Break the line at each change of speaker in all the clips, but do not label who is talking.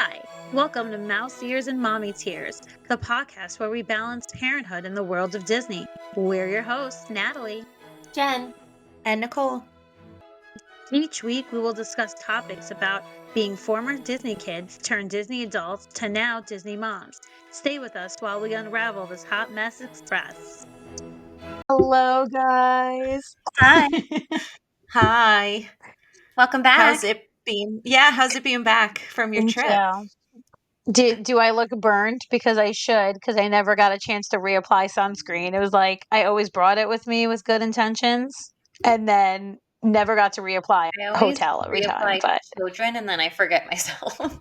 Hi, welcome to Mouse Ears and Mommy Tears, the podcast where we balance parenthood in the world of Disney. We're your hosts, Natalie,
Jen, and Nicole.
Each week we will discuss topics about being former Disney kids turned Disney adults to now Disney moms. Stay with us while we unravel this hot mess express.
Hello, guys.
Hi.
Hi.
Welcome back.
How's it been? Yeah, how's it being back from your
Thank
trip?
you. Do I look burnt? Because I should, because I never got a chance to reapply sunscreen. It was like I always brought it with me with good intentions and then never got to reapply
I always
hotel every time.
reapply
But
children and then I forget myself.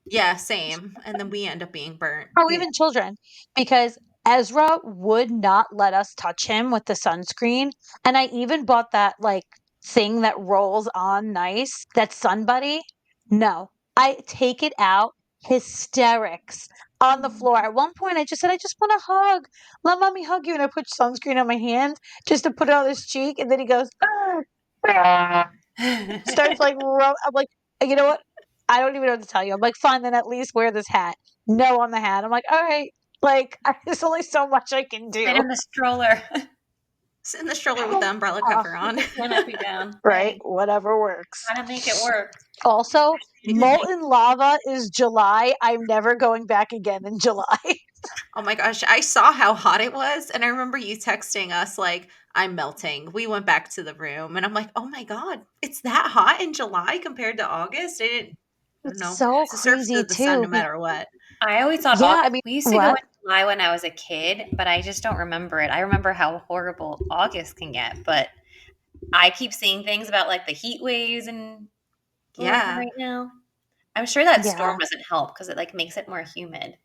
Yeah, same. And then we end up being burnt.
even children, because Ezra would not let us touch him with the sunscreen. And I even bought that like thing that rolls on nice, that Sun Buddy. No, I take it out, hysterics on the floor. At one point, I just said, I just want a hug. Let mommy hug you. And I put sunscreen on my hand just to put it on his cheek. And then he goes, starts like, I'm like, you know what? I don't even know what to tell you. I'm like, fine, then at least wear this hat. No on the hat. I'm like, all right. Like, there's only so much I can do.
Sit in the stroller.
Sit in the stroller with the umbrella cover on.
Canopy be down.
Right?
Hey,
Whatever works.
gotta make it work.
Also, molten lava is July. I'm never going back again in July.
Oh my gosh, I saw how hot it was. And I remember you texting us, like, I'm melting. We went back to the room and I'm like, oh my God, it's that hot in July compared to August? I don't
It's
know.
so
It's the surface
crazy
of the sun
too.
no matter what.
I always thought
Yeah,
August.
I mean,
We used to go in
what?
July when I was a kid, but I just don't remember it. I remember how horrible August can get, but I keep seeing things about like the heat waves and Florida
Yeah.
right now. I'm sure that
Yeah.
storm doesn't help because it like makes it more humid.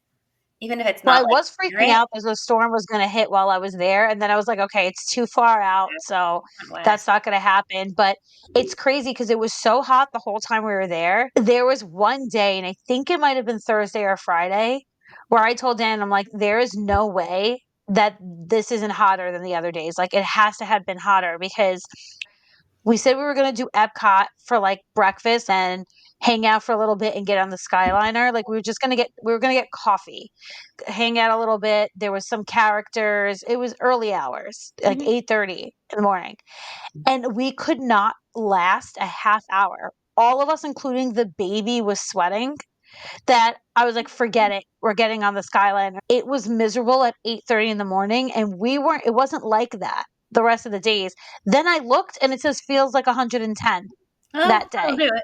Even if it's
Well, I
not like
was freaking
accurate,
out because the storm was going to hit while I was there. And then I was like, okay, it's too far out. So that's
west.
not going to happen. But it's crazy because it was so hot the whole time we were there. There was one day, and I think it might have been Thursday or Friday, where I told Dan, I'm like, there is no way that this isn't hotter than the other days. Like, it has to have been hotter because we said we were going to do Epcot for like breakfast and hang out for a little bit and get on the Skyliner. Like, we were going to get coffee, hang out a little bit. There was some characters. It was early hours, like 8:30 in the morning. And we could not last a half hour. All of us, including the baby, was sweating. That I was like, forget it. We're getting on the Skyliner. It was miserable at 8:30 in the morning, and it wasn't like that the rest of the days. Then I looked and it says feels like 110 that day.
I'll do it.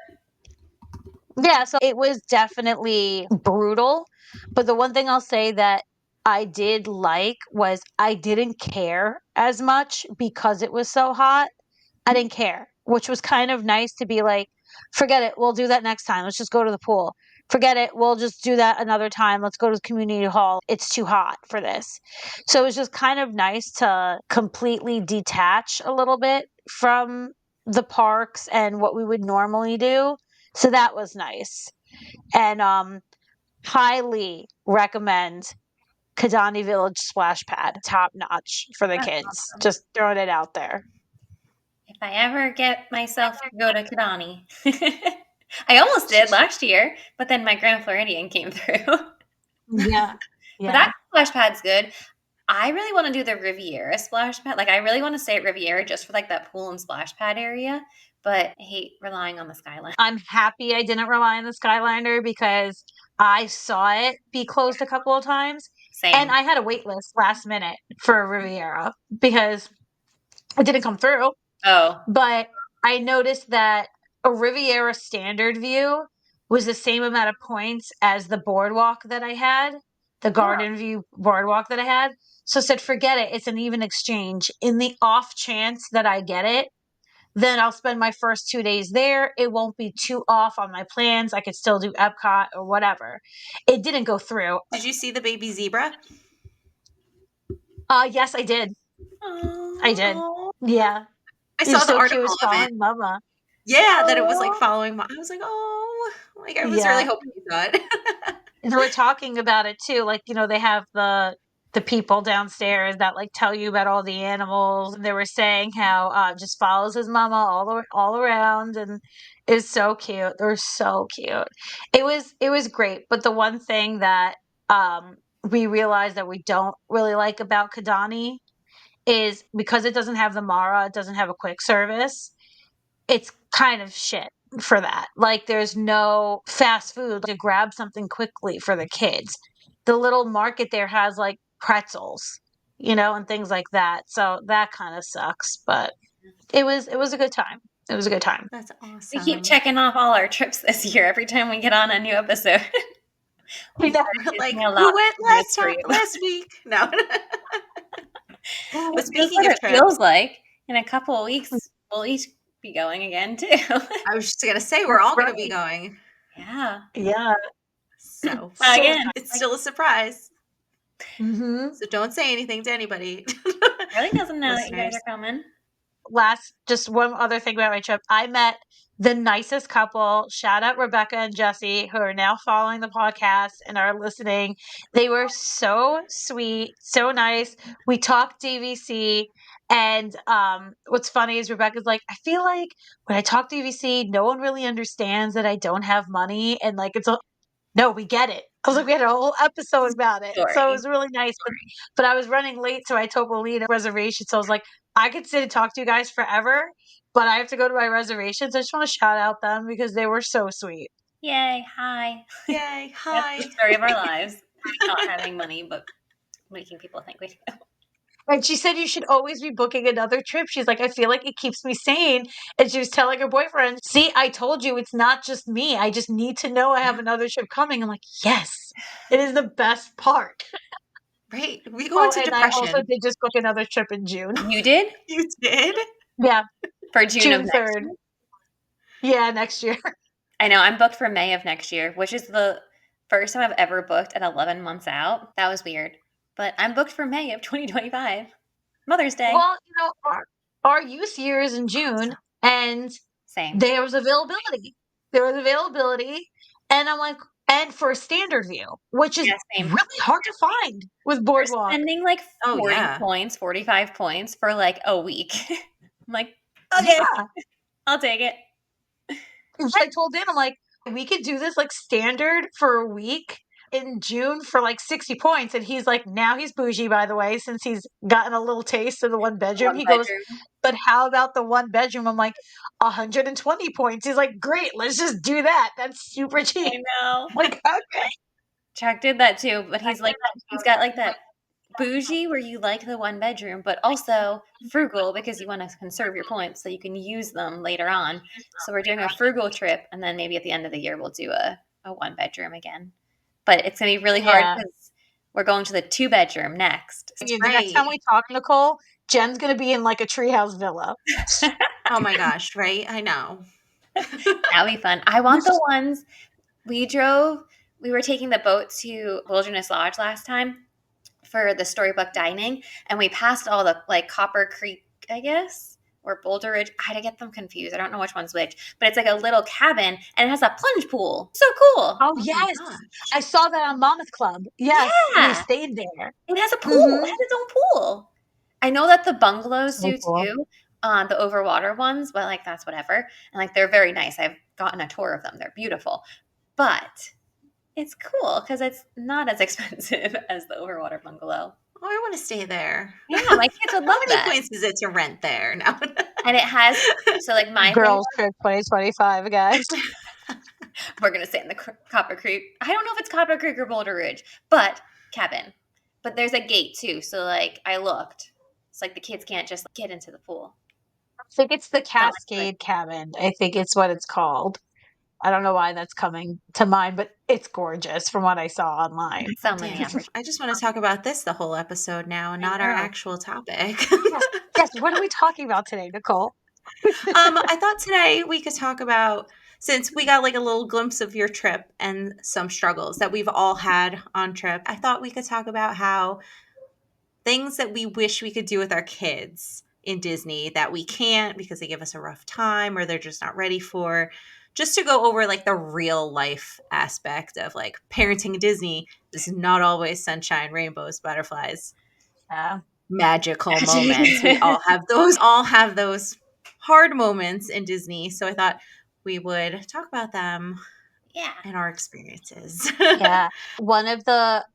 Yeah, so it was definitely brutal. But the one thing I'll say that I did like was I didn't care as much because it was so hot. I didn't care, which was kind of nice to be like, forget it. We'll do that next time. Let's just go to the pool. Forget it. We'll just do that another time. Let's go to the community hall. It's too hot for this. So it was just kind of nice to completely detach a little bit from the parks and what we would normally do. So that was nice. And highly recommend Kidani Village Splash Pad. Top notch for the
That's
kids.
awesome.
Just throwing it out there.
If I ever get myself to go to Kidani, I almost did last year, but then my Grand Floridian came through.
Yeah.
But that splash pad's good. I really want to do the Riviera splash pad. Like, I really want to stay at Riviera just for like that pool and splash pad area. But I hate relying on the skyline.
I'm happy I didn't rely on the Skyliner because I saw it be closed a couple of times.
Same.
And I had a wait list last minute for Riviera because it didn't come through.
Oh,
But I noticed that a Riviera standard view was the same amount of points as the boardwalk that I had, the Garden View boardwalk that I had. So I said, forget it. It's an even exchange. In the off chance that I get it, then I'll spend my first 2 days there. It won't be too off on my plans. I could still do Epcot or whatever. It didn't go through.
Did you see the baby zebra?
Yes, I did.
Aww.
I did. Yeah.
I
He's
saw the
so
article
cute. It's
of it.
following Mama.
Yeah, that it was like following. I was like, oh, like I was really
Yeah.
hoping you saw it.
They were talking about it too. Like, you know, they have the people downstairs that like tell you about all the animals. And they were saying how just follows his mama all around, and It's so cute. They're so cute. It was great. But the one thing that we realized that we don't really like about Kidani is because it doesn't have the Mara, it doesn't have a quick service. It's kind of shit for that. Like there's no fast food to grab something quickly for the kids. The little market there has like pretzels, and things like that. So that kind of sucks, but it was a good time. It was a good time.
That's
We keep
awesome.
checking off all our trips this year every time we get on a new episode.
We
We
know.
started
Like,
Disney a
who
lot
went
this for you.
last week? No. But
That's
speaking
what
of
it feels
trips,
like. In a couple of weeks, we'll each be going again too.
I was just gonna say we're
That's
all gonna be
right.
going.
Yeah.
Yeah.
So
Well,
So
again,
it's
like
still a surprise.
mhm.
So don't say anything to anybody.
Charlie doesn't know that you guys
Listeners.
are coming.
Just one other thing about my trip. I met the nicest couple. Shout out Rebecca and Jesse, who are now following the podcast and are listening. They were so sweet, so nice. We talked DVC. And what's funny is Rebecca's like, I feel like when I talk DVC, no one really understands that I don't have money. And like, no, we get it. I was like, we had a whole episode about it. So it
Story.
was really nice. But I was running late, so I told Melina reservation. So I was like, I could sit and talk to you guys forever, but I have to go to my reservations. I just want to shout out them because they were so sweet.
Yay. Hi.
Yay,
That's the
hi.
story of our lives. Not having money, but making people think we do.
And she said you should always be booking another trip. She's like, I feel like it keeps me sane. And she was telling her boyfriend, see, I told you it's not just me. I just need to know I have another trip coming. I'm like, yes, it is the best part.
Right. We go
Oh,
into
and I also
depression.
did just book another trip in June.
You did?
You did?
Yeah,
For June of
June
next
3rd.
year?
Yeah, next year.
I know. I'm booked for May of next year, which is the first time I've ever booked at 11 months out. That was weird. But I'm booked for May of 2025. Mother's Day.
Well, our youth year is in June, and
Same.
there was availability. There was availability, and I'm like, and for a standard view, which is
Yeah, same.
really hard to find with
We're
Boardwalk.
spending like
Oh
40
yeah.
points, 45 points for like a week. I'm like, okay,
Yeah.
I'll take it.
I told Dan, I'm like, we could do this like standard for a week in June for like 60 points. And he's like, now he's bougie, by the way, since he's gotten a little taste of the one bedroom.
One
He goes,
bedroom.
but how about the one bedroom? I'm like, 120 points. He's like, great, let's just do that. That's super cheap.
I know.
I'm like, okay.
Chuck did that too, but he's got like that bougie where you like the one bedroom, but also frugal because you want to conserve your points so you can use them later on. So we're doing a frugal trip, and then maybe at the end of the year we'll do a one bedroom again. But it's gonna be really hard
Yeah.
because we're going to the two bedroom next.
The next
Right.
time we talk, Nicole, Jen's going to be in like a treehouse villa.
Oh my gosh, right? I know.
That'll be fun. I want the ones we drove. We were taking the boat to Wilderness Lodge last time for the storybook dining, and we passed all the like Copper Creek, I guess, or Boulder Ridge. I had to get them confused. I don't know which one's which, but it's like a little cabin and it has a plunge pool. So cool.
Oh,
Oh my
yes.
gosh.
I saw that on Monmouth Club. Yes. We
Yeah,
stayed there.
it has a pool. It
Mm-hmm.
has its own pool. I know that the bungalows
So
do
cool.
too, the overwater ones, but like that's whatever. And like they're very nice. I've gotten a tour of them. They're beautiful, but it's cool because it's not as expensive as the overwater bungalow.
Oh, I want to stay there.
Yeah, my kids would
How
love
many
that.
points is it to rent there now?
And it has so like my thing
Girls Trip 2025, guys.
we're gonna stay in the Copper Creek. I don't know if it's Copper Creek or Boulder Ridge, but cabin. But there's a gate too, so like I looked. It's like the kids can't just get into the pool.
I think it's the
Not like
Cascade Cabin. I think it's what it's called. I don't know why that's coming to mind, but it's gorgeous from what I saw online.
so many
Damn,
opportunities.
I just want to talk about this the whole episode now and
I
not our
know.
actual topic.
Yes. Yes. What are we talking about today, Nicole?
I thought today we could talk about, since we got like a little glimpse of your trip and some struggles that we've all had on trip, I thought we could talk about how things that we wish we could do with our kids in Disney that we can't because they give us a rough time or they're just not ready for. Just to go over like the real life aspect of like parenting Disney is not always sunshine, rainbows, butterflies,
Yeah.
magical moments. We all have those hard moments in Disney. So I thought we would talk about them
Yeah.
and our experiences.
Yeah. One of the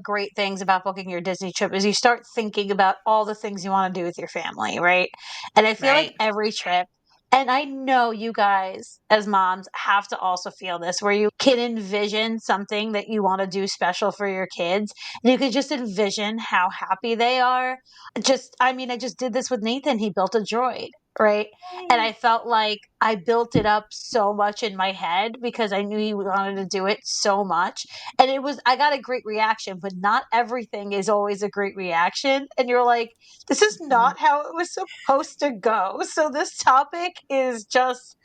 great things about booking your Disney trip is you start thinking about all the things you want to do with your family, right? And I feel like
Right.
every trip, and I know you guys as moms have to also feel this, where you can envision something that you want to do special for your kids. And you can just envision how happy they are. I just did this with Nathan. He built a droid, right? And I felt like I built it up so much in my head because I knew he wanted to do it so much. And I got a great reaction, but not everything is always a great reaction. And you're like, this is not how it was supposed to go. So this topic is just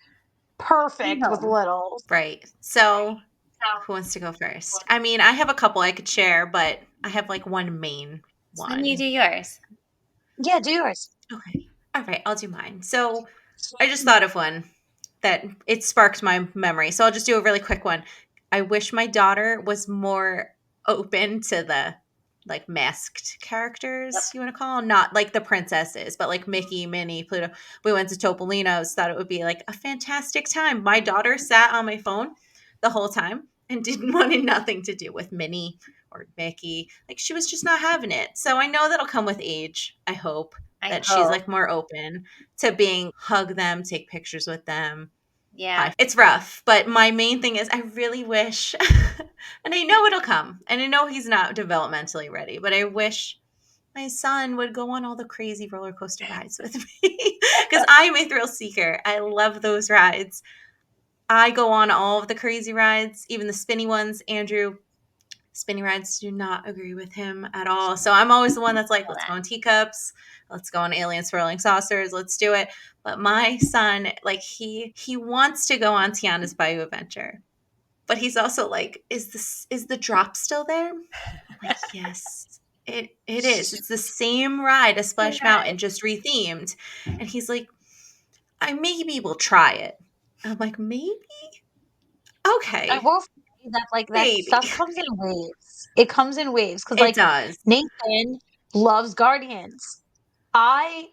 perfect with
No.
littles.
Right. So, who wants to go first? I mean, I have a couple I could share, but I have like one main
So then you
one.
do yours.
Yeah, do yours.
Okay. All right, I'll do mine. So, I just thought of one that it sparked my memory. So, I'll just do a really quick one. I wish my daughter was more open to the like masked
Yep.
characters, you want to call them, not like the princesses, but like Mickey, Minnie, Pluto. We went to Topolino's, thought it would be like a fantastic time. My daughter sat on my phone the whole time and didn't want nothing to do with Minnie or Mickey. Like she was just not having it. So I know that'll come with age. I hope
I
that she's
hope.
like more open to being hug them, take pictures with them.
Yeah.
It's rough, but my main thing is I really wish, and I know it'll come, and I know he's not developmentally ready, but I wish my son would go on all the crazy roller coaster rides with me because I'm a thrill seeker. I love those rides. I go on all of the crazy rides, even the spinny ones. Andrew, spinny rides do not agree with him at all. So I'm always the one that's like,
Know
let's
that.
go on teacups, let's go on alien swirling saucers, let's do it. But my son, like he wants to go on Tiana's Bayou Adventure. But he's also like, is the drop still there? I'm like, yes, it is. It's the same ride as Splash
Right.
Mountain, just rethemed. And he's like, I maybe will try it. I'm like, maybe?
I
Okay,
will say that that
maybe.
stuff comes in waves. It comes in waves because
It does.
Nathan loves Guardians. I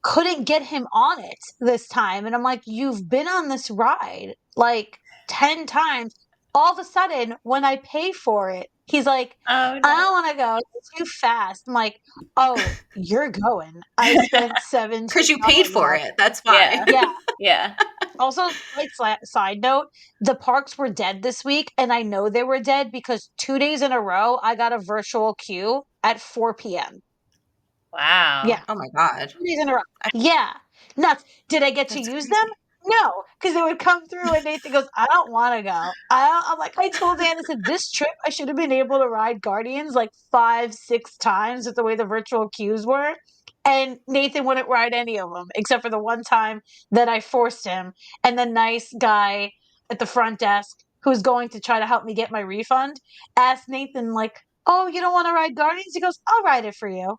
couldn't get him on it this time. And I'm like, you've been on this ride like 10 times. All of a sudden, when I pay for it, he's like,
Oh
I
no.
don't want to go. It's too fast. I'm like, oh, you're going. I spent
Because you paid
$17
for
last.
it. That's
Yeah.
why.
Yeah.
Yeah.
Also, side note, the parks were dead this week. And I know they were dead because 2 days in a row, I got a virtual queue at 4 p.m.
Wow.
Yeah.
Oh my God.
2 days in a row.
I,
Yeah. Nuts. Did I get to
that's
use them?
crazy.
No, because they would come through and Nathan goes, I don't want to go. I'm like, I told Dan, I said, this trip, I should have been able to ride Guardians like 5, 6 times with the way the virtual queues were. And Nathan wouldn't ride any of them except for the one time that I forced him. And the nice guy at the front desk who's going to try to help me get my refund asked Nathan, like, oh, you don't want to ride Guardians? He goes, I'll ride it for you.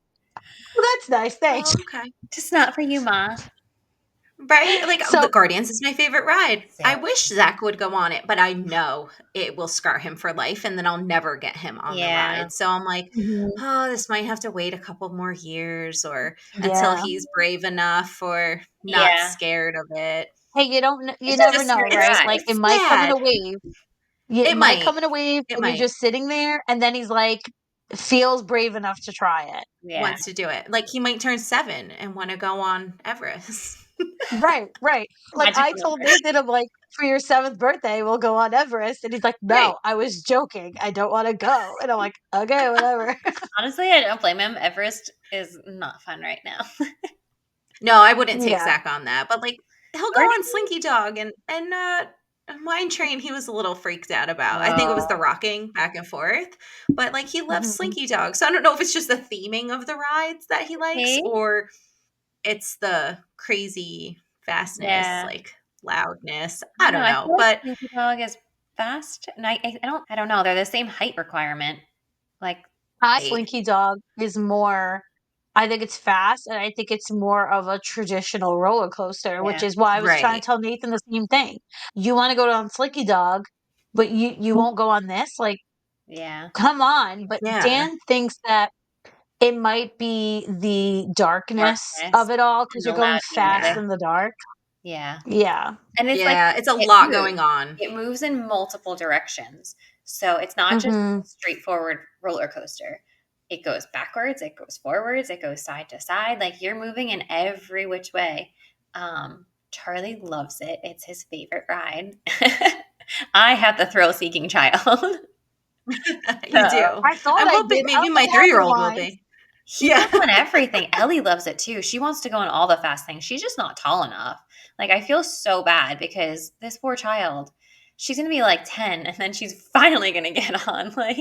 Well, that's nice. Thanks.
Oh, okay.
Just not for you, Ma.
Right? Like the
So,
Guardians is my favorite ride. I
Same.
wish Zach would go on it, but I know it will scar him for life and then I'll never get him on the
Yeah.
ride. So I'm like,
mhm,
oh, this might have to wait a couple more years or until
yeah.
he's brave enough or not
Yeah.
scared of it.
Hey, you
It's just a
never
Just
know,
scary
right?
ride.
Like it
it's
might come in
sad.
a wave. It
It
might
might.
come in a wave
It
and you're
might.
just sitting there and then he's like feels brave enough to try it.
Yeah.
Wants to do it. Like he might turn 7 and want to go on Everest.
Right, right. Like I
Magical
told
number.
Nathan, I'm like, for your 7th birthday, we'll go on Everest. And he's like,
Right.
no, I was joking. I don't want to go. And I'm like, okay, whatever.
Honestly, I don't blame him. Everest is not fun right now.
No, I wouldn't take
Yeah.
Zach on that, but like he'll go on
Guardian?
Slinky Dog and Mine Train he was a little freaked out about. I think it was the
Oh.
rocking back and forth, but like he loves
Mhm.
Slinky Dog. So I don't know if it's just the theming of the rides that he likes
See?
or it's the crazy fastness,
Yeah.
like loudness.
I
I
don't know.
don't
I
know,
feel like
but
Slinky Dog is fast, and I don't know. They're the same height requirement. Like,
right,
Slinky Dog is more, I think it's fast and I think it's more of a traditional roller coaster, which
yeah,
is why I was trying
right,
to tell Nathan the same thing. You want to go on Slinky Dog, but you won't go on this? Like,
yeah.
come on. But
yeah,
Dan thinks that it might be the darkness
Darkness
of it all because
and
you're
the
going
loud
fast
yeah.
music.
in the dark.
Yeah.
Yeah.
And it's like
Yeah, it's a
it
lot
moves.
going on.
It moves in multiple directions. So it's not just
Mhm.
a straightforward roller coaster. It goes backwards, it goes forwards, it goes side to side. Like you're moving in every which way. Charlie loves it. It's his favorite ride. I have the thrill seeking child.
You
So
do.
I thought
I'm
I
hoping
did. I
maybe
don't
my
know half the
3-year-old will
lines.
be.
he
Yeah.
goes on everything. Ellie loves it too. She wants to go on all the fast things. She's just not tall enough. Like I feel so bad because this poor child, she's gonna be like 10 and then she's finally gonna get on. Like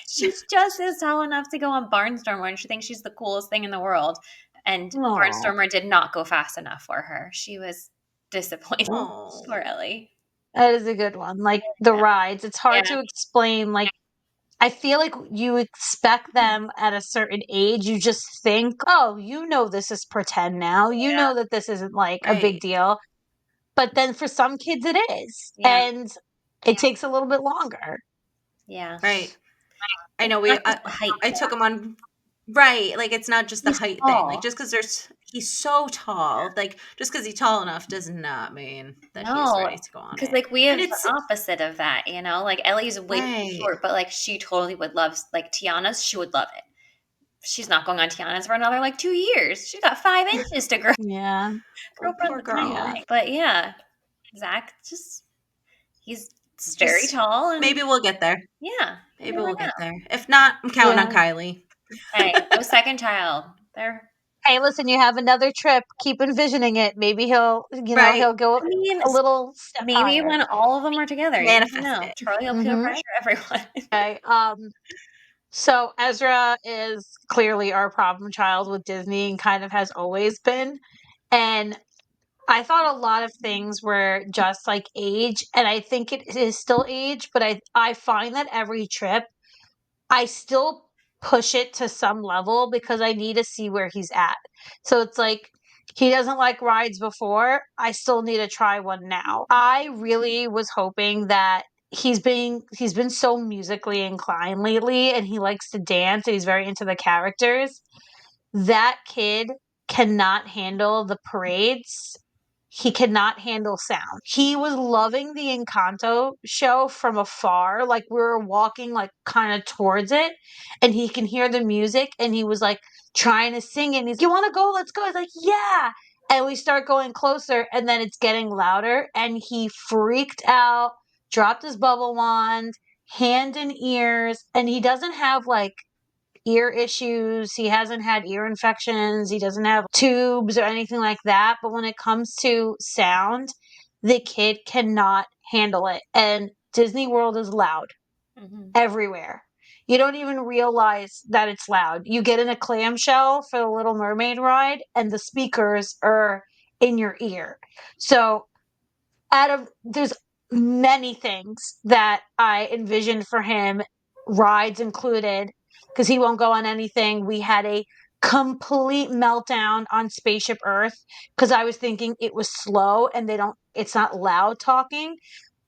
she's just as tall enough to go on Barnstormer and she thinks she's the coolest thing in the world. And
Oh,
Barnstormer did not go fast enough for her. She was disappointed.
Oh.
Poor Ellie.
that is a good one. Like the
Yeah.
rides, it's hard
Yeah.
to explain. Like I feel like you expect them at a certain age. You just think, oh, you know, this is pretend now. You know that this isn't like a big
Right.
deal. But then for some kids, it is.
Yeah.
And it takes a little bit longer.
Yeah.
Right. I
It's
know
not just the height
I
thing.
took him on. Right, like it's not just the
He's
height thing. Like
tall.
just because he's so tall, like just because he's tall enough does not mean that he's
No,
ready to go on
because
it.
like we
And
have
it's
the opposite of that, you know. Like Ellie's way too
right.
short, but like she totally would love like Tiana's. She would love it. She's not going on Tiana's for another like 2 years. She got 5 inches to grow.
Yeah.
Oh, poor
Girlfriend's a tiny
Yeah.
girl.
thing, but yeah, Zach just he's very
Just
tall and
maybe we'll get there.
yeah, you
Maybe
never
we'll
know.
get there. If not, I'm counting on
Yeah.
Kylie.
Hey, no second child. They're
Hey, listen, you have another trip. Keep envisioning it. Maybe
Right.
he'll go
I mean,
a little step
maybe
higher.
when all of them are together, you never
Manifest
know.
it.
Charlie will peer
Hmm.
pressure everyone.
Okay. So Ezra is clearly our problem child with Disney and kind of has always been. And I thought a lot of things were just like age, and I think it is still age, but I find that every trip I still push it to some level because I need to see where he's at. So it's like he doesn't like rides before. I still need to try one now. I really was hoping that he's been so musically inclined lately and he likes to dance and he's very into the characters. That kid cannot handle the parades. He cannot handle sound. He was loving the Encanto show from afar. Like we were walking like kind of towards it and he can hear the music and he was like trying to sing it. And he's, you want to go? Let's go. He's like, yeah. And we start going closer and then it's getting louder and he freaked out, dropped his bubble wand, hand in ears, and he doesn't have like ear issues. He hasn't had ear infections. He doesn't have tubes or anything like that. But when it comes to sound, the kid cannot handle it. And Disney World is loud
Mhm.
everywhere. You don't even realize that it's loud. You get in a clamshell for the Little Mermaid ride, and the speakers are in your ear. So out of there's many things that I envisioned for him, rides included, because he won't go on anything. We had a complete meltdown on Spaceship Earth because I was thinking it was slow and it's not loud talking,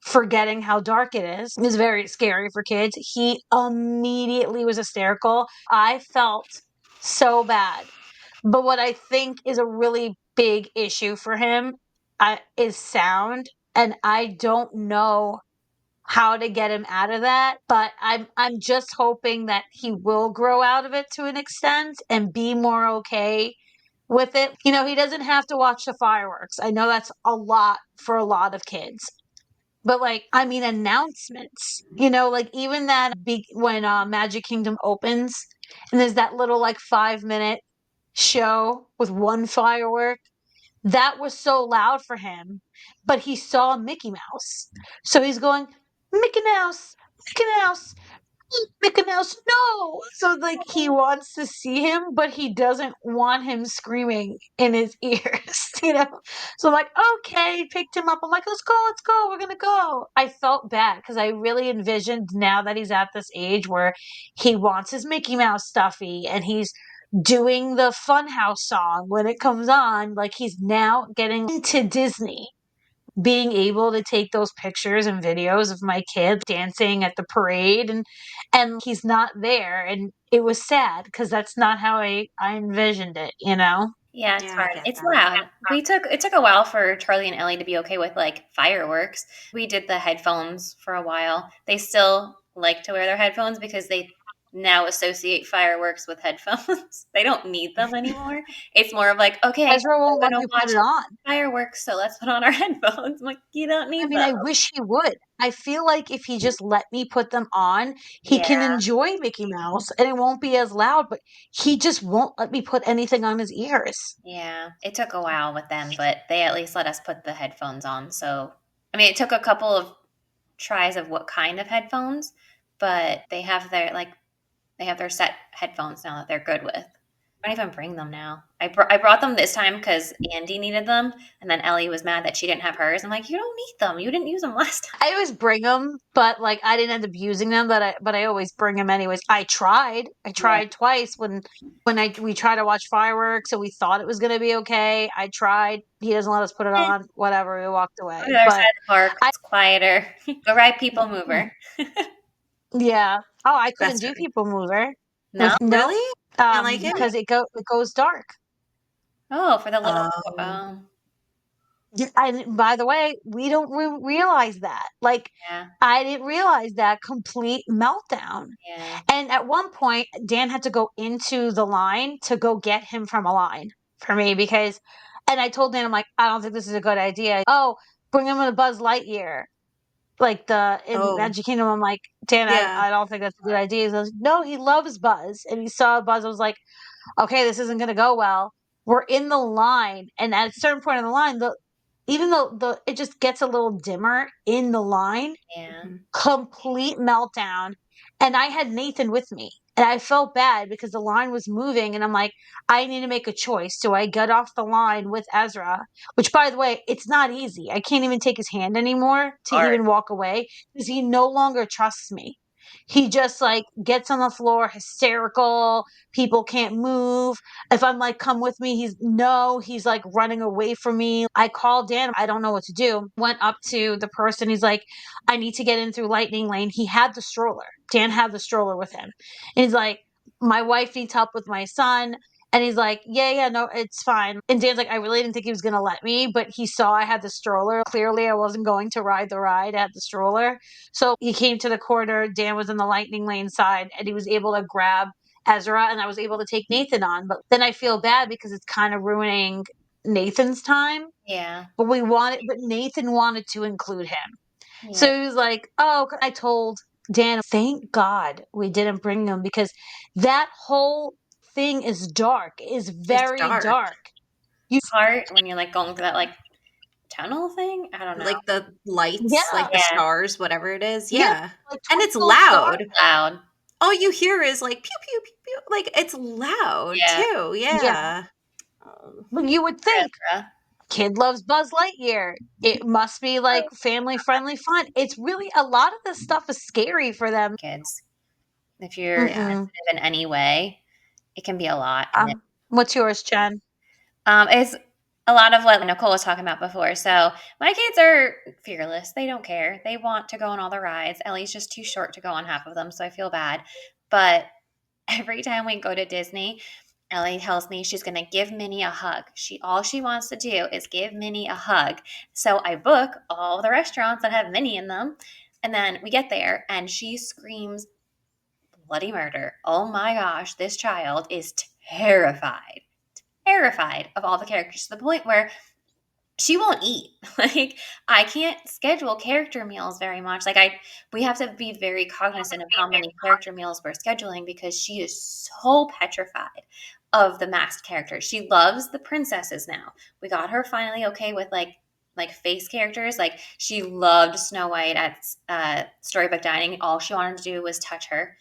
forgetting how dark it is. It was very scary for kids. He immediately was hysterical. I felt so bad. But what I think is a really big issue for him is sound, and I don't know how to get him out of that. But I'm just hoping that he will grow out of it to an extent and be more okay with it. He doesn't have to watch the fireworks. I know that's a lot for a lot of kids. But like, I mean, announcements, like even that big when Magic Kingdom opens and there's that little like 5 minute show with one firework that was so loud for him, but he saw Mickey Mouse. So he's going, Mickey Mouse, Mickey Mouse, Mickey Mouse, no! So like he wants to see him, but he doesn't want him screaming in his ears. So I'm like, okay, picked him up. I'm like, let's go, we're gonna go. I felt bad because I really envisioned now that he's at this age where he wants his Mickey Mouse stuffy and he's doing the Funhouse song when it comes on. Like he's now getting into Disney, being able to take those pictures and videos of my kid dancing at the parade and he's not there and it was sad because that's not how I envisioned it.
Yeah, it's
Yeah, I
hard.
get
It's
that.
loud. It took a while for Charlie and Ellie to be okay with like fireworks. We did the headphones for a while. They still like to wear their headphones because they now associate fireworks with headphones. They don't need them anymore. It's more of like, okay,
Ezra won't
we're
let
gonna
me put
watch
it on.
fireworks, so let's put on our headphones. I'm like, you don't
I
need
mean,
them.
I wish he would. I feel like if he just let me put them on, he
Yeah,
can enjoy Mickey Mouse and it won't be as loud, but he just won't let me put anything on his ears.
yeah. It took a while with them, but they at least let us put the headphones on. So, I mean, it took a couple of tries of what kind of headphones, but they have their set headphones now that they're good with. I don't even bring them now. I brought them this time because Andy needed them, and then Ellie was mad that she didn't have hers. I'm like, you don't need them. You didn't use them last time.
I always bring them, but like I didn't end up using them, but I always bring them anyways. I tried. I
Yeah.
tried twice when we tried to watch fireworks and we thought it was going to be okay. I tried. He doesn't let us put it
Eh,
on. Whatever. We walked
on
away.
the other side
But
of the park,
I
it's quieter. Go ride People Mover.
yeah. Oh, I couldn't
Best
do
friend.
People Mover.
No?
Nope.
Really? Can't like it?
Because it goes dark.
Oh, for the little.
Um,
Yeah, and by the way, we don't realize that. Like,
Yeah,
I didn't realize that complete meltdown.
yeah,
And at one point, Dan had to go into the line to go get him from a line for me and I told Dan, I'm like, I don't think this is a good idea. Oh, bring him in a Buzz Lightyear. Like in
oh,
Magic Kingdom, I'm like, Dan,
yeah.
I don't think that's a good idea. He goes, no, he loves Buzz. And he saw Buzz. I was like, okay, this isn't going to go well. We're in the line. And at a certain point in the line, even though it just gets a little dimmer in the line,
yeah,
Mhm.
complete meltdown. And I had Nathan with me. And I felt bad because the line was moving. And I'm like, I need to make a choice. Do I get off the line with Ezra? Which, by the way, it's not easy. I can't even take his hand anymore to
hard.
even walk away because he no longer trusts me. He just like gets on the floor, hysterical. People can't move. If I'm like, come with me, he's like running away from me. I called Dan. I don't know what to do. Went up to the person. He's like, I need to get in through Lightning Lane. He had the stroller. Dan had the stroller with him. And he's like, my wife needs help with my son. And he's like, yeah, no, it's fine. And Dan's like, I really didn't think he was going to let me, but he saw I had the stroller. Clearly, I wasn't going to ride the ride at the stroller. So he came to the corner. Dan was in the Lightning Lane side, and he was able to grab Ezra, and I was able to take Nathan on. But then I feel bad because it's kind of ruining Nathan's time.
Yeah,
But Nathan wanted to include him.
yeah.
So he was like, oh, I told Dan, thank God we didn't bring him because that whole thing is dark, is
It's
very
dark.
dark. You,
Part when you're like going through that like tunnel thing. I don't know.
Like the lights,
yeah,
like the
Yeah,
stars, whatever it is.
yeah,
Yeah.
like
And it's
twinkle star.
loud.
loud.
All you hear is like pew pew pew pew. Like it's loud
Yeah,
too.
Yeah,
Yeah. Oh,
but you would
for
think
Ezra.
kid loves Buzz Lightyear. It must be like family friendly fun. It's really a lot of this stuff is scary for them.
Kids. If you're
Mm-mm.
sensitive in any way, it can be a lot. And
What's yours, Jen?
it's a lot of what Nicole was talking about before. So my kids are fearless. They don't care. They want to go on all the rides. Ellie's just too short to go on half of them, so I feel bad. But every time we go to Disney, Ellie tells me she's going to give Minnie a hug. All she wants to do is give Minnie a hug. So I book all the restaurants that have Minnie in them, and then we get there and she screams bloody murder. Oh my gosh, this child is terrified of all the characters to the point where she won't eat. Like I can't schedule character meals very much. We have to be very cognizant of how many character meals we're scheduling because she is so petrified of the masked characters. She loves the princesses now. We got her finally okay with like face characters. Like she loved Snow White at Storybook Dining. All she wanted to do was touch her,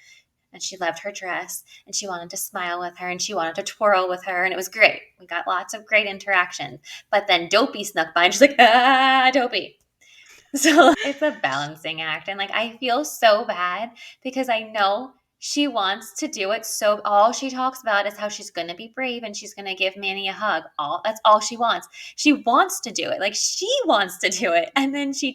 and she loved her dress and she wanted to smile with her and she wanted to twirl with her, and it was great. We got lots of great interaction. But then Dopey snuck by and she's like, Dopey. So it's a balancing act. And like I feel so bad because I know she wants to do it. So all she talks about is how she's gonna be brave and she's gonna give Manny a hug. That's all she wants. She wants to do it. Like she wants to do it. And then she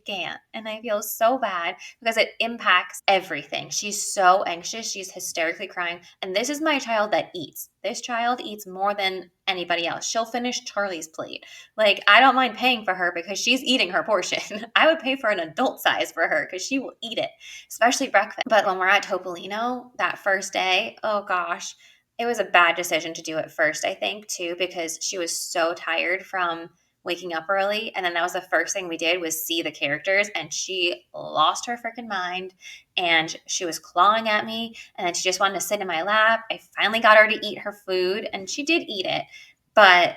can't. And I feel so bad because it impacts everything. She's so anxious. She's hysterically crying. And this is my child that eats. this child eats more than anybody else. She'll finish Charlie's plate. Like, I don't mind paying for her because she's eating her portion. I would pay for an adult size for her because she will eat it, especially breakfast. But when we're at Topolino that first day, oh gosh, it was a bad decision to do it first, I think, too, because she was so tired from waking up early. And then that was the first thing we did was see the characters, and she lost her freaking mind and she was clawing at me, and then she just wanted to sit in my lap. I finally got her to eat her food, and she did eat it, but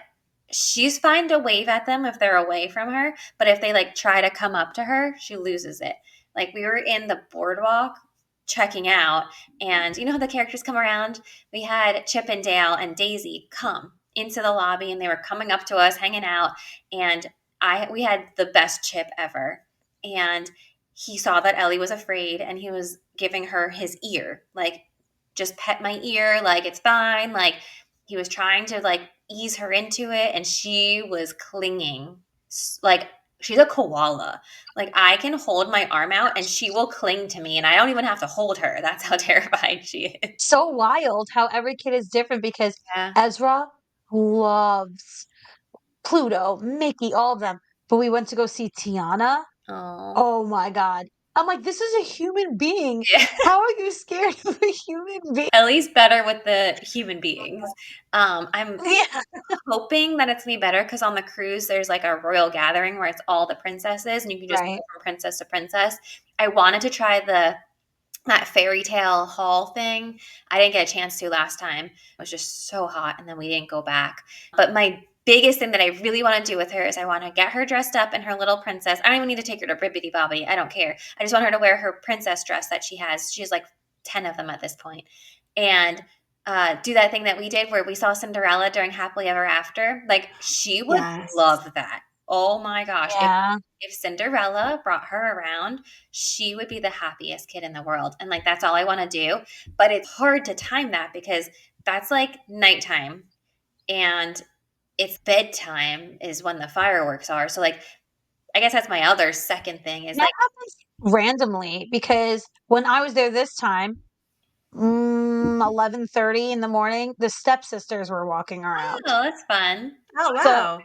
she's fine to wave at them if they're away from her. But if they like try to come up to her, she loses it. Like, we were in the boardwalk checking out, and you know how the characters come around? We had Chip and Dale and Daisy come into the lobby, and they were coming up to us, hanging out, and we had the best Chip ever. And he saw that Ellie was afraid, and he was giving her his ear, like, just pet my ear, like, it's fine. Like, he was trying to like ease her into it, and she was clinging like she's a koala. Like, I can hold my arm out and she will cling to me, and I don't even have to hold her. That's how terrified she is.
So wild how every kid is different because
Yeah.
Ezra loves Pluto, Mickey, all of them. But we went to go see Tiana.
Oh.
Oh my God. I'm like, this is a human being.
Yeah.
How are you scared of a human being?
Ellie's better with the human beings. I'm
Yeah.
hoping that it's gonna be better because on the cruise there's like a royal gathering where it's all the princesses and you can just go
Right.
from princess to princess. I wanted to try that fairy tale hall thing. I didn't get a chance to last time. It was just so hot, and then we didn't go back. But my biggest thing that I really want to do with her is I want to get her dressed up in her little princess. I don't even need to take her to Bibbidi Bobbidi. I don't care. I just want her to wear her princess dress that she has. She has like 10 of them at this point. And do that thing that we did where we saw Cinderella during Happily Ever After. Like, she would
Yes.
love that. Oh my gosh.
Yeah.
If Cinderella brought her around, she would be the happiest kid in the world. And like, that's all I want to do. But it's hard to time that because that's like nighttime, and it's bedtime is when the fireworks are. So like, I guess that's my other second thing is
That
like,
happens randomly because when I was there this time, 11:30 in the morning, the stepsisters were walking around.
oh, that's fun.
Oh,
So
wow.
I also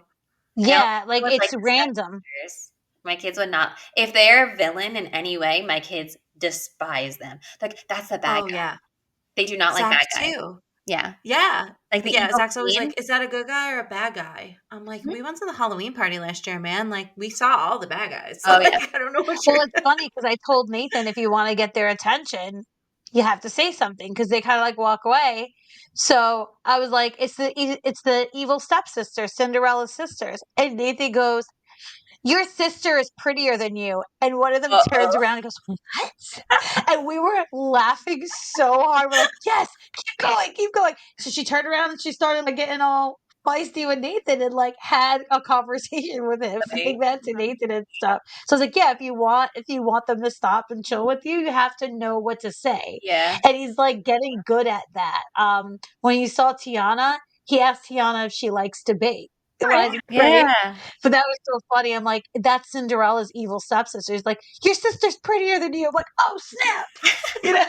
yeah, like
would like
it's
the
random.
stepsisters. My kids would not. If they're a villain in any way, my kids despise them. Like, that's the bad
Oh,
guy.
yeah.
They do not like
Zach
bad guys.
too.
Yeah.
Yeah.
Like the
Yeah,
evil
Zach's always
queen.
like, "Is that a good guy or a bad guy?" I'm like,
Mhm.
"We went to the Halloween party last year, man. Like, we saw all the bad guys."
Oh yeah.
Like, I don't know what
Well,
you're
it's funny because I told Nathan if you want to get their attention, you have to say something because they kind of like walk away. So I was like, it's the evil stepsister, Cinderella's sisters, and Nathan goes, "Your sister is prettier than you." And one of them turns
Uh-oh.
around and goes, "What?" And we were laughing so hard. We're like, "Yes, keep going, keep going." So she turned around and she started like getting all feisty with Nathan and like had a conversation with him,
Funny.
saying that to Nathan and stuff. So I was like, "Yeah, if you want them to stop and chill with you, you have to know what to say."
Yeah.
And he's like getting good at that. When you saw Tiana, he asked Tiana if she likes debate. Realizing, right?
Yeah.
But that was so funny. I'm like, that's Cinderella's evil stepsister. He's like, your sister's prettier than you. I'm like, oh snap. You know,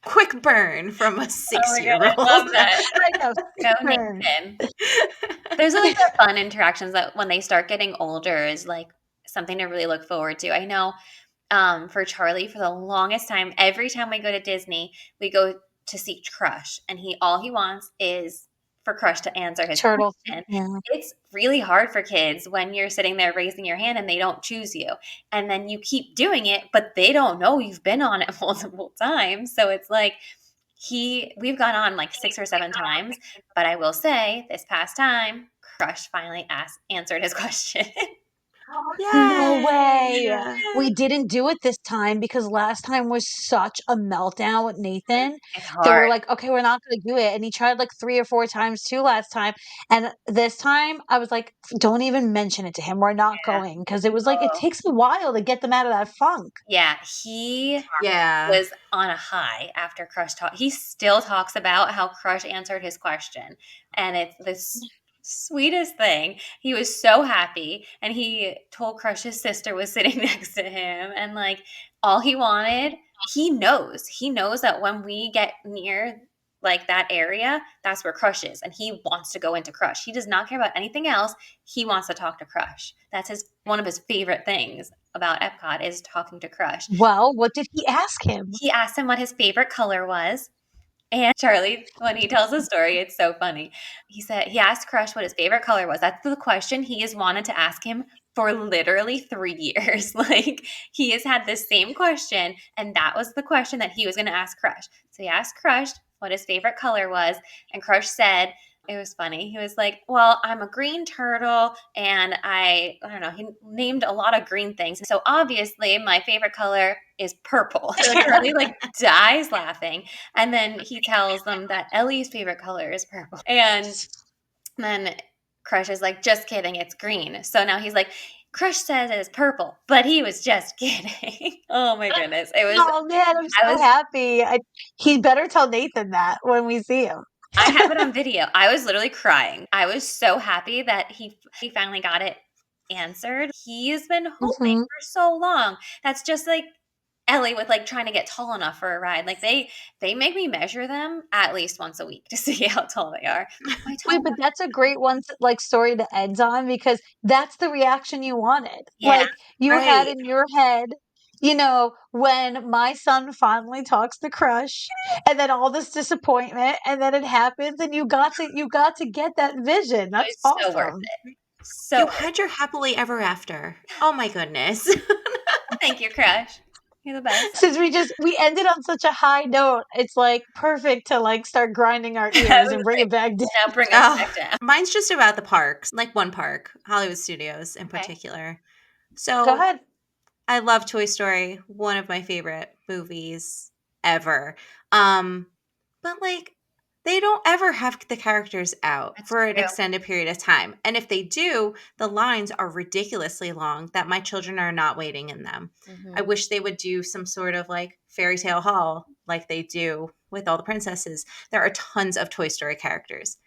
quick burn from a
Oh my god, I love
6-year-old.
that.
I know.
Go
Burn.
Nathan. Those are like the fun interactions that when they start getting older is like something to really look forward to. I know for Charlie, for the longest time, every time we go to Disney, we go to see Crush, and all he wants is for Crush to answer his
Turtles.
question.
Yeah.
It's really hard for kids when you're sitting there raising your hand and they don't choose you, and then you keep doing it, but they don't know you've been on it multiple times. So it's like we've gone on like 6 or 7 times, but I will say this past time, Crush finally answered his question.
No way.
Yay!
We didn't do it this time because last time was such a meltdown with Nathan
It's
that
hard.
we're like, okay, we're not going to do it. And he tried like 3 or 4 times too last time. And this time I was like, don't even mention it to him. We're not
Yeah.
going because it was like, it
Oh.
takes a while to get them out of that funk.
Yeah, he
Yeah.
was on a high after Crush talk. He still talks about how Crush answered his question, and it's this sweetest thing. He was so happy, and he told Crush his sister was sitting next to him, and like all he wanted, he knows that when we get near like that area, that's where Crush is. And he wants to go into Crush. He does not care about anything else. He wants to talk to Crush. That's one of his favorite things about Epcot is talking to Crush.
Well, what did he ask him?
He asked him what his favorite color was. And Charlie, when he tells the story, it's so funny. He asked Crush what his favorite color was. That's the question he has wanted to ask him for literally 3 years. Like, he has had the same question, and that was the question that he was going to ask Crush. So he asked Crush what his favorite color was, and Crush said, it was funny. He was like, well, I'm a green turtle, and I don't know, he named a lot of green things. So obviously my favorite color is purple. So Charlie like dies laughing. And then he tells them that Ellie's favorite color is purple. And then Crush is like, just kidding, it's green. So now he's like, Crush says it's purple, but he was just kidding. Oh my goodness.
Oh man, I'm so happy. He better tell Nathan that when we see him.
I have it on video. I was literally crying. I was so happy that he finally got it answered. He's been hoping for so long. That's just like Ellie with like trying to get tall enough for a ride. Like they make me measure them at least once a week to see how tall they are.
Wait, but that's a great one, like story to end on because that's the reaction you wanted.
Yeah,
like you had in your head, when my son finally talks to Crush, and then all this disappointment, and then it happens, and you got to get that vision. That's awesome.
So worth it. So
you had your happily ever after. Oh my goodness.
Thank you, Crush. You're the best.
Since we ended on such a high note, it's like perfect to like start grinding our ears and bring it back down.
Now bring us back down.
Mine's just about the parks, like one park, Hollywood Studios in particular. So
go ahead.
I love Toy Story, one of my favorite movies ever. But like they don't ever have the characters out for an extended period of time. And if they do, the lines are ridiculously long that my children are not waiting in them. Mm-hmm. I wish they would do some sort of like fairy tale hall like they do with all the princesses. There are tons of Toy Story characters.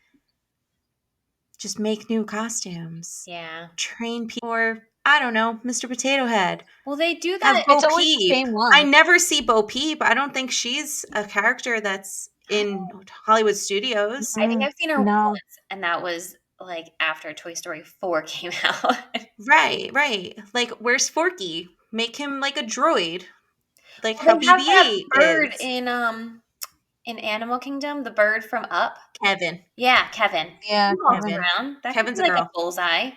Just make new costumes.
Yeah.
Train people. Or, I don't know, Mr. Potato Head.
Well, they do that.
It's always the same one.
I never see Bo Peep. I don't think she's a character that's in Hollywood Studios.
I think I've seen her once, and that was like after Toy Story 4 came out.
Right. Like, where's Forky? Make him like a droid, like
how
BB-8
that bird
is.
In Animal Kingdom, the bird from Up.
Kevin.
Yeah, Kevin.
Yeah,
Kevin. Around. That
Kevin's
could be
a
like
girl.
A bullseye.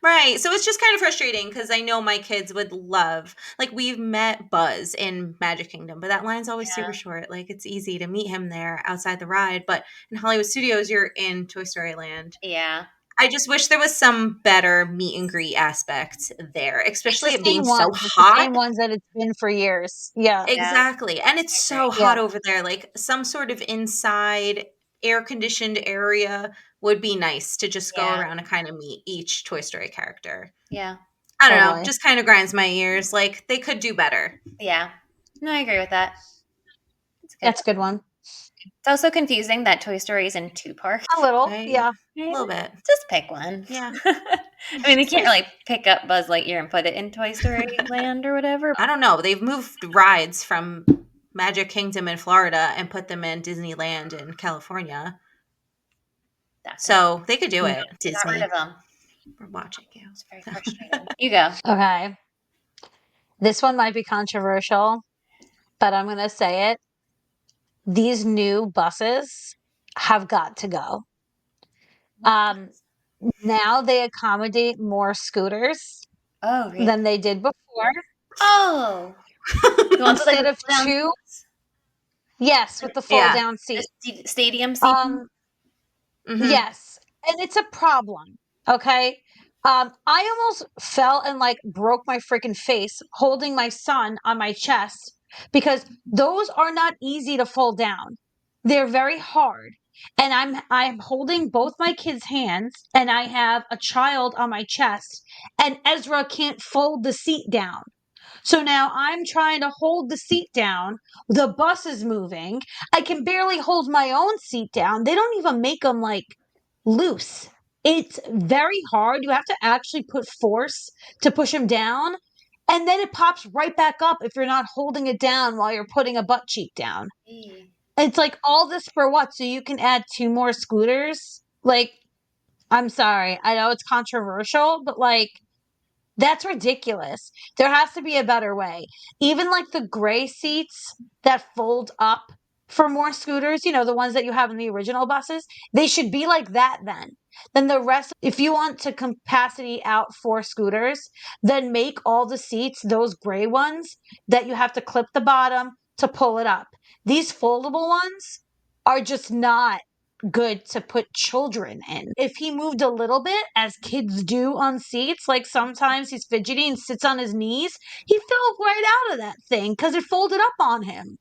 Right. So it's just kind of frustrating because I know my kids would love, like we've met Buzz in Magic Kingdom, but that line's always super short. Like it's easy to meet him there outside the ride. But in Hollywood Studios, you're in Toy Story Land.
Yeah.
I just wish there was some better meet and greet aspect there, especially it being
so
hot.
The same ones that it's been for years. Yeah.
Exactly. And it's so hot over there. Like some sort of inside air-conditioned area would be nice to just go around and kind of meet each Toy Story character.
Yeah.
I don't know. Just kind of grinds my ears. Like, they could do better.
Yeah. No, I agree with that.
That's a good one.
It's also confusing that Toy Story is in 2 parks.
A little, yeah.
Right?
A little bit.
Just pick one.
Yeah.
I mean, you can't really pick up Buzz Lightyear and put it in Toy Story Land or whatever.
I don't know. They've moved rides from Magic Kingdom in Florida and put them in Disneyland in California. So they could do it. Disney.
Got rid of them.
We're watching you.
It's very frustrating. You go.
Okay. This one might be controversial, but I'm going to say it. These new buses have got to go. Now they accommodate more scooters than they did before.
Oh.
Instead of 2. Yes, with the fold down seat.
Stadium seat.
Yes. And it's a problem. Okay. I almost fell and like broke my freaking face holding my son on my chest because those are not easy to fold down. They're very hard. And I'm holding both my kids' hands and I have a child on my chest and Ezra can't fold the seat down. So now I'm trying to hold the seat down. The bus is moving. I can barely hold my own seat down. They don't even make them like loose. It's very hard. You have to actually put force to push them down. And then it pops right back up if you're not holding it down while you're putting a butt cheek down. It's like, all this for what? So you can add 2 more scooters? Like, I'm sorry. I know it's controversial, but, like, that's ridiculous. There has to be a better way. Even, like, the gray seats that fold up for more scooters, you know, the ones that you have in the original buses, they should be like that then. Then the rest, if you want to capacity out 4 scooters, then make all the seats those gray ones that you have to clip the bottom to pull it up. These foldable ones are just not good to put children in. If he moved a little bit, as kids do on seats, like sometimes he's fidgety and sits on his knees, he fell right out of that thing because it folded up on him.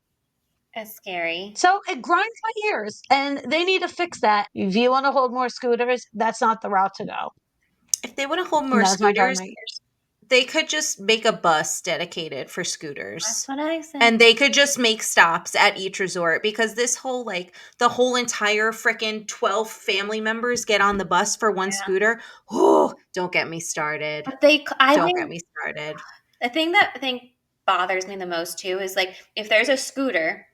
It's scary.
So it grinds my ears, and they need to fix that. If you want to hold more scooters, that's not the route to go.
If they want to hold
And
more
that was my grind
scooters,
my ears.
they could just make a bus dedicated for
That's
scooters.
what I said.
And they could just make stops at each resort, because this whole, like, the whole entire freaking 12 family members get on the bus for one scooter. Oh, don't get me started.
But I
Don't get
think
me started.
the thing that I think bothers me the most too is like if there's a scooter,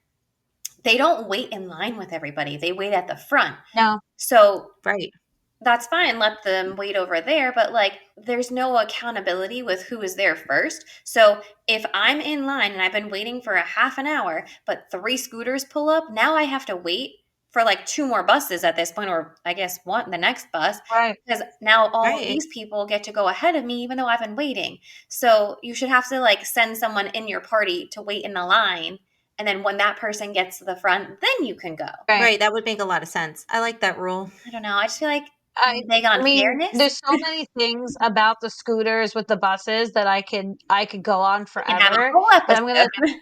they don't wait in line with everybody. They wait at the front.
No.
So
Right.
that's fine. Let them wait over there. But like, there's no accountability with who is there first. So if I'm in line and I've been waiting for a half an hour, but 3 scooters pull up, now I have to wait for like 2 more buses at this point, or I guess the next bus,
Right.
because now all of
Right.
these people get to go ahead of me, even though I've been waiting. So you should have to like send someone in your party to wait in the line. And then when that person gets to the front, then you can go.
Right. That would make a lot of sense. I like that rule.
I don't know. I just feel like
I
big on
mean,
fairness.
there's so many things about the scooters with the buses that I could go on
We can have a
forever,
whole
but I'm gonna
episode.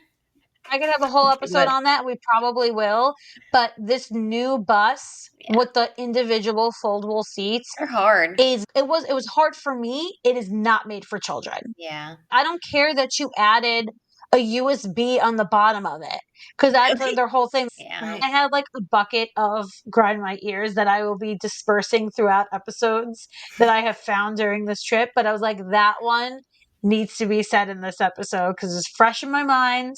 I could have a whole
Okay,
episode
good.
on that. We probably will. But this new bus
Yeah.
with the individual foldable seats
They're hard.
it was hard for me. It is not made for children.
Yeah.
I don't care that you added a USB on the bottom of it, because that's
Really?
their whole thing.
Yeah.
Right.
I had like a bucket of grind my ears that I will be dispersing throughout episodes that I have found during this trip. But I was like, that one needs to be said in this episode because it's fresh in my mind.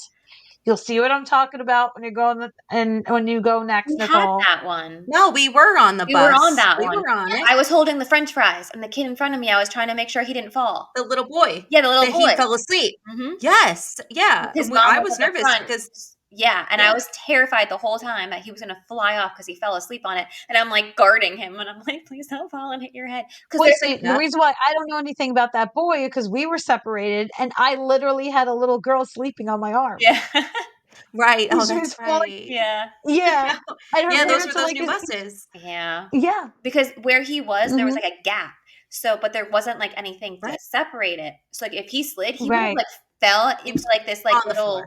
You'll see what I'm talking about when you go and when you go next,
We had
Nicole.
that one.
No, we were on the
We were on
bus.
that
We
one.
were on it.
I was holding the French fries, and the kid in front of me, I was trying to make sure he didn't fall.
The little boy.
Yeah, the little
That he
boy.
fell asleep.
Mhm.
Yes. Yeah.
His
And
mom
I
was
was
at the
nervous
front.
because
Yeah, and I was terrified the whole time that he was gonna fly off because he fell asleep on it, and I'm like guarding him, and I'm like, please don't fall and hit your head. Because
Well,
there's
see,
like,
the
Yep.
reason why I don't know anything about that boy because we were separated, and I literally had a little girl sleeping on my arm.
yeah,
Right. Oh,
She was
that's
falling.
right.
yeah,
Yeah, and her
Yeah, those were
parents were
those
like,
new buses.
yeah.
Yeah,
Because where he was, there was
mhm,
like a gap. So, but there wasn't like anything to
Right.
separate it. So, like, if he slid, he would have
right.
like fell
He
into
was
like this like
on the floor.
little,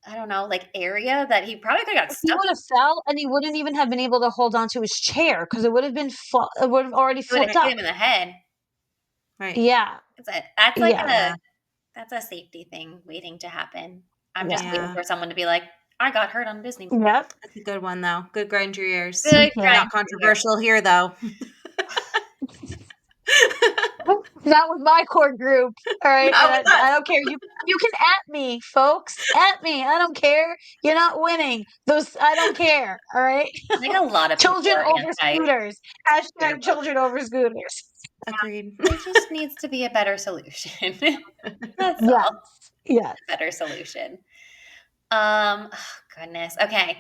I don't know, like area that he probably could have got
He
stuck.
would have fell, and he wouldn't even have been able to hold on to his chair because it would have it would have already
It would have
flipped
hit
up.
him in the head.
Right.
Yeah,
That's like
yeah,
Yeah.
that's a safety thing waiting to happen. I'm just
yeah.
waiting
Yeah.
for someone to be like, I got hurt on Disney.
Yep.
That's a good one, though. Good grind your ears.
Good
Yeah.
grind
Not
your gears.
controversial here, though.
Not with my core group. All right.
Not
And
with
I
us.
don't care. You can at me, folks. At me. I don't care. You're not winning. I don't care. All right.
I think a lot of people
Children
are
over
anti
scooters.
scooter
Hashtag
bus.
children over scooters.
Agreed.
There just needs to be a better solution. That's
Yes.
all.
Yes.
A better solution. Oh, goodness. Okay.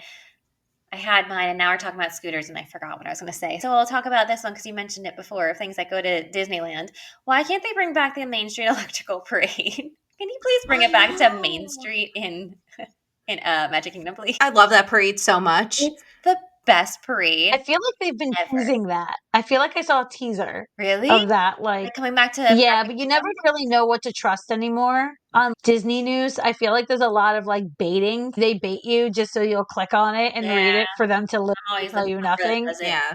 I had mine and now we're talking about scooters and I forgot what I was going to say. So I'll talk about this one because you mentioned it before, things that go to Disneyland. Why can't they bring back the Main Street Electrical Parade? Can you please bring it back to Main Street in Magic Kingdom, please?
I love that parade so much.
It's the best parade
I feel like they've been
ever.
teasing that. I feel like I saw a teaser
Really?
of that. Like,
Like coming back to
yeah,
Magic
but you never
Kingdom?
really know what to trust anymore. On Disney news, I feel like there's a lot of like baiting. They bait you just so you'll click on it and read
Yeah,
it for them to
I'm
literally
always the
tell you
member that
nothing.
does it
Yeah.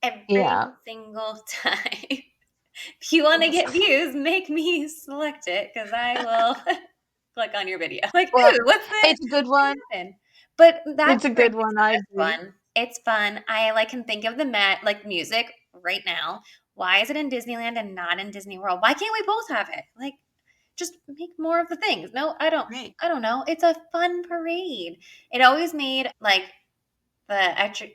every
Yeah.
single time. If you want to get views, make me select it because I will click on your video. Like,
Well,
ooh, what's this?
it's a good one.
Happen? But that
It's a
parade
good
is
one.
the
I
best
agree.
one. It's fun. I like can think of the like music right now. Why is it in Disneyland and not in Disney World? Why can't we both have it? Like, just make more of the things. No, I don't.
Right.
I don't know. It's a fun parade. It always made like the extra.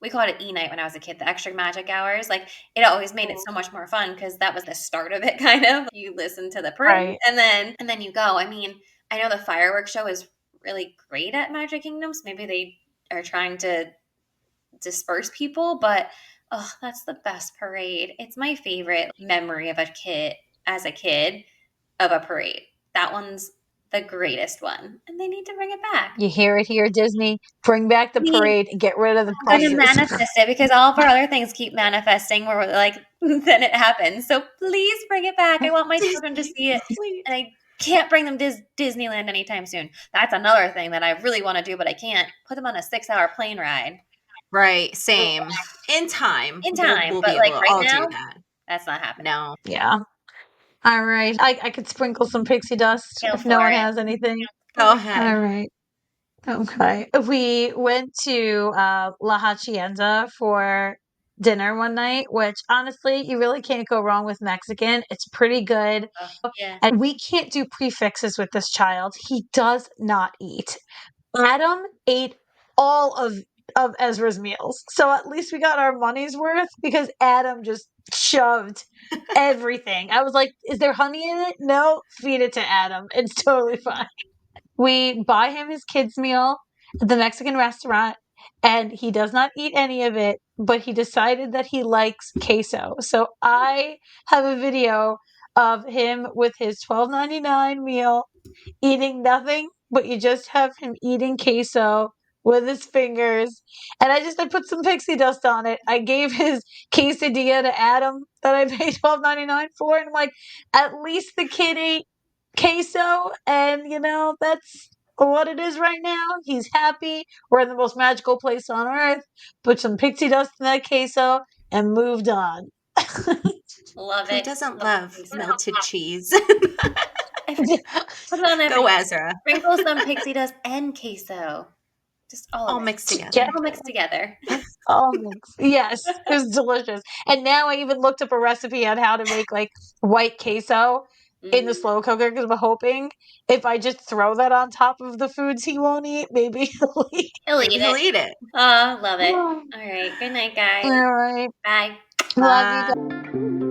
We called it E night when I was a kid. The extra magic hours. Like it always made it so much more fun because that was the start of it. Kind of. You listen to the parade
Right.
and then you go. I mean, I know the fireworks show is really great at Magic Kingdom. So maybe they are trying to disperse people, but oh, that's the best parade. It's my favorite memory of a kid as a kid of a parade. That one's the greatest one, and they need to bring it back.
You hear it here, Disney. Bring back the parade and get rid of the
I'm going to
prices.
manifest it because all of our other things keep manifesting where we're like, then it happens. So please bring it back. I want my children to see it.
Please.
And I can't bring them to Disneyland anytime soon. That's another thing that I really want to do, but I can't. Put them on a 6-hour plane ride.
Right. Same. In time.
In time,
We'll
but
be
like
able to
right
all
now,
do that.
that's not happening.
No.
Yeah. All right. I could sprinkle some pixie dust
Go
if no
for
one
it.
has anything.
Go ahead.
All right. Okay. We went to La Hacienda for dinner one night, which honestly, you really can't go wrong with Mexican. It's pretty good.
Yeah.
And we can't do prefixes with this child. He does not eat. Adam ate all of Ezra's meals. So at least we got our money's worth because Adam just shoved everything. I was like, is there honey in it? No, feed it to Adam. It's totally fine. We buy him his kids' meal at the Mexican restaurant, and he does not eat any of it, but he decided that he likes queso. So I have a video of him with his $12.99 meal eating nothing, but you just have him eating queso with his fingers. And I put some pixie dust on it. I gave his quesadilla to Adam that I paid $12.99 for, and I'm like, at least the kid ate queso, and that's what it is right now. He's happy. We're in the most magical place on earth. Put some pixie dust in that queso and moved on.
Love
Who
it.
doesn't
Love
love
queso.
melted cheese?
Put it on
Go,
everything.
Ezra.
Sprinkle some pixie dust and queso. Just all of
All
it.
mixed
Yeah.
together.
All mixed together.
Oh, yes, it was delicious. And now I even looked up a recipe on how to make like white queso in the slow cooker because I'm hoping if I just throw that on top of the foods he won't eat, maybe he'll eat.
He'll eat
Maybe he'll
it.
eat it.
Oh, love it.
Oh,
All right. Good night, guys.
all right.
Bye.
Love you
Bye.
guys.